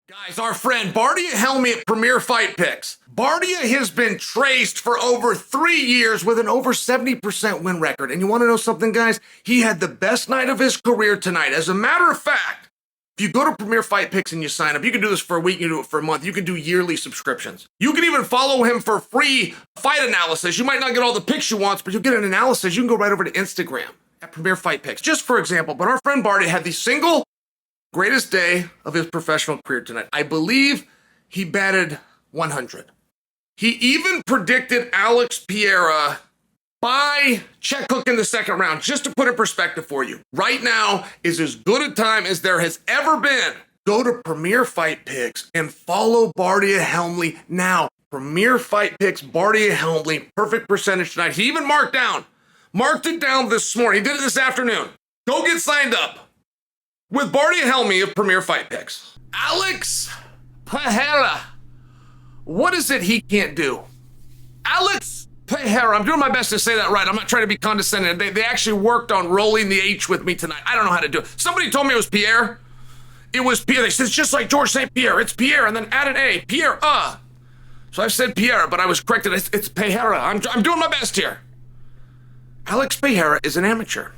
Guys, our friend Bardia Helmy at Premier Fight Picks. Bardia has been traced for over 3 years with an over 70% win record. And you want to know something, guys? He had the best night of his career tonight. As a matter of fact, if you go to Premier Fight Picks and you sign up, you can do this for a week, you can do it for a month, you can do yearly subscriptions. You can even follow him for free fight analysis. You might not get all the picks you want, but you'll get an analysis. You can go right over to Instagram at Premier Fight Picks. Just for example, but our friend Bardia had the single greatest day of his professional career tonight. I believe he batted 100. He even predicted Alex Pereira by check hook in the second round. Just to put in perspective for you, right now is as good a time as there has ever been. Go to Premier Fight Picks and follow Bardia Helmy now. Premier Fight Picks, Bardia Helmy, perfect percentage tonight. He even marked it down this morning. He did it this afternoon. Go get signed up with Bardia Helmy of Premier Fight Picks. Alex Pereira. What is it he can't do? Alex Pereira. I'm doing my best to say that right. I'm not trying to be condescending. They actually worked on rolling the H with me tonight. I don't know how to do it. Somebody told me it was Pierre. It was Pierre. They said it's just like George St. Pierre. It's Pierre and then add an A. Pierre. So I said Pierre, but I was corrected. It's Pereira. I'm doing my best here. Alex Pereira is an amateur.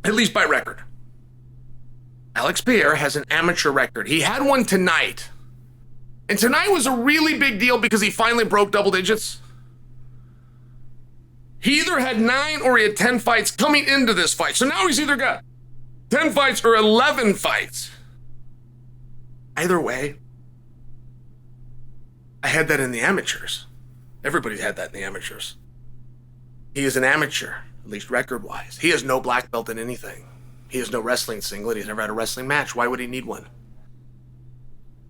At least by record. Alex Pereira has an amateur record. He had one tonight. And tonight was a really big deal because he finally broke double digits. He either had 9 or he had 10 fights coming into this fight. So now he's either got 10 fights or 11 fights. Either way, I had that in the amateurs. Everybody's had that in the amateurs. He is an amateur, at least record-wise. He has no black belt in anything. He has no wrestling singlet. He's never had a wrestling match. Why would he need one?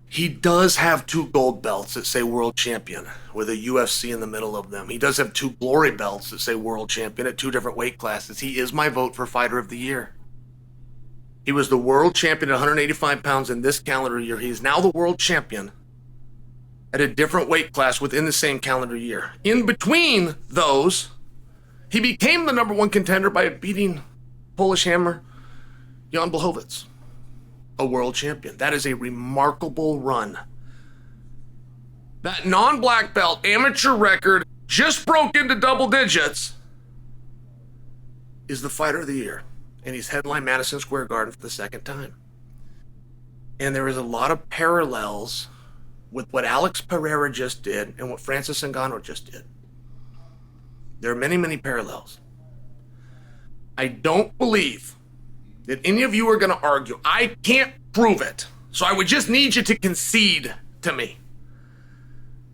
He does have 2 gold belts that say world champion with a UFC in the middle of them. He does have 2 glory belts that say world champion at 2 different weight classes. He is my vote for fighter of the year. He was the world champion at 185 pounds in this calendar year. He is now the world champion at a different weight class within the same calendar year. In between those, he became the #1 contender by beating Polish Hammer Jan Blachowicz, a world champion. That is a remarkable run. That non-black belt amateur record just broke into double digits is the fighter of the year. And he's headlined Madison Square Garden for the second time. And there is a lot of parallels with what Alex Pereira just did and what Francis Ngannou just did. There are many, many parallels. I don't believe that any of you are going to argue. I can't prove it. So I would just need you to concede to me.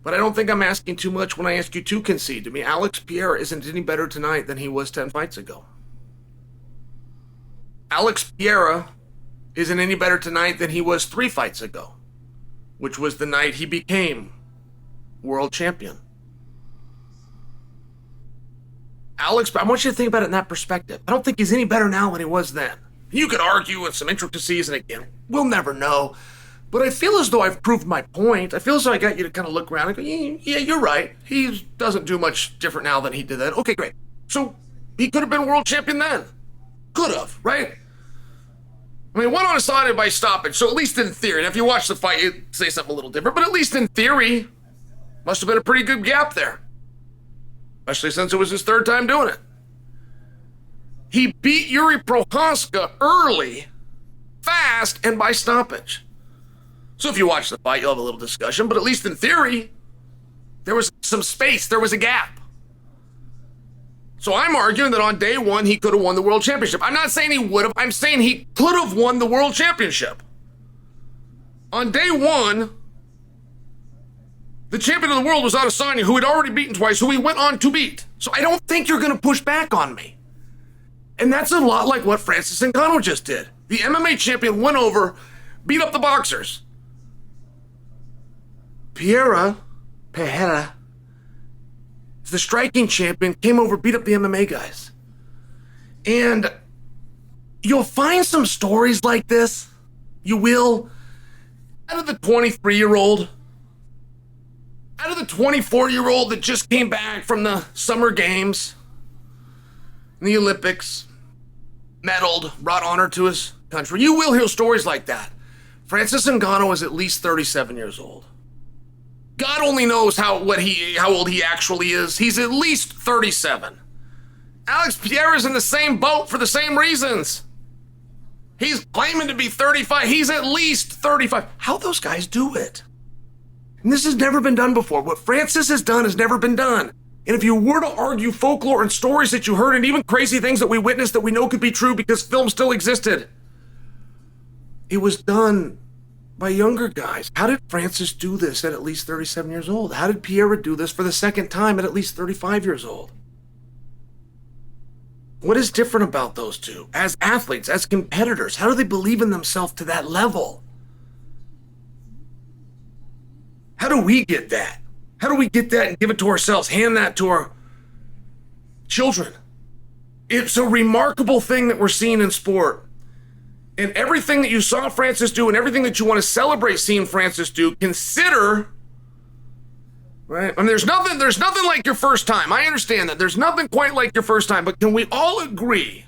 But I don't think I'm asking too much when I ask you to concede to me. Alex Pereira isn't any better tonight than he was 10 fights ago. Alex Pereira isn't any better tonight than he was 3 fights ago, which was the night he became world champion. Alex, I want you to think about it in that perspective. I don't think he's any better now than he was then. You could argue with some intricacies, and again, we'll never know. But I feel as though I've proved my point. I feel as though I got you to kind of look around and go, yeah, you're right. He doesn't do much different now than he did then. Okay, great. So he could have been world champion then. Could have, right? I mean, went on a side by stoppage, so at least in theory, and if you watch the fight, you'd say something a little different, but at least in theory, must have been a pretty good gap there. Especially since it was his 3rd time doing it. He beat Yuri Prochazka early, fast, and by stoppage. So if you watch the fight, you'll have a little discussion, but at least in theory, there was some space, there was a gap. So I'm arguing that on day 1, he could have won the world championship. I'm not saying he would have, I'm saying he could have won the world championship. On day 1, the champion of the world was Adesanya, who had already beaten twice, who he went on to beat. So I don't think you're going to push back on me. And that's a lot like what Francis Ngannou just did. The MMA champion went over, beat up the boxers. Pereira, the striking champion, came over, beat up the MMA guys. And you'll find some stories like this. You will. Out of the 23-year-old, out of the 24-year-old that just came back from the Summer Games, the Olympics, medaled, brought honor to his country. You will hear stories like that. Francis Ngannou is at least 37 years old. God only knows how old he actually is. He's at least 37. Alex Pereira is in the same boat for the same reasons. He's claiming to be 35. He's at least 35. How those guys do it? And this has never been done before. What Francis has done has never been done. And if you were to argue folklore and stories that you heard and even crazy things that we witnessed that we know could be true because film still existed, it was done by younger guys. How did Francis do this at least 37 years old? How did Pereira do this for the second time at least 35 years old? What is different about those two? As athletes, as competitors, how do they believe in themselves to that level? How do we get that? How do we get that and give it to ourselves, hand that to our children? It's a remarkable thing that we're seeing in sport. And everything that you saw Francis do and everything that you want to celebrate seeing Francis do, consider, right? I mean, there's nothing like your first time. I understand that. There's nothing quite like your first time. But can we all agree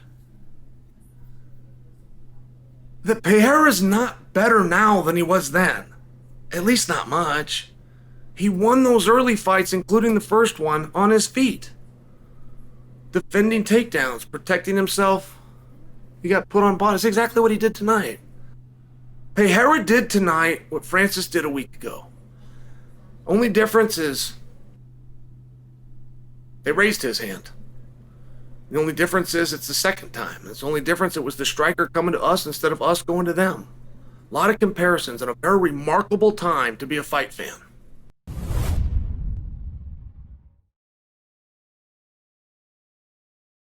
that Pereira's not better now than he was then? At least not much. He won those early fights, including the first one, on his feet. Defending takedowns, protecting himself. He got put on bond. It's exactly what he did tonight. Pereira did tonight what Francis did a week ago. Only difference is they raised his hand. The only difference is it's the second time. It's the only difference it was the striker coming to us instead of us going to them. A lot of comparisons and a very remarkable time to be a fight fan.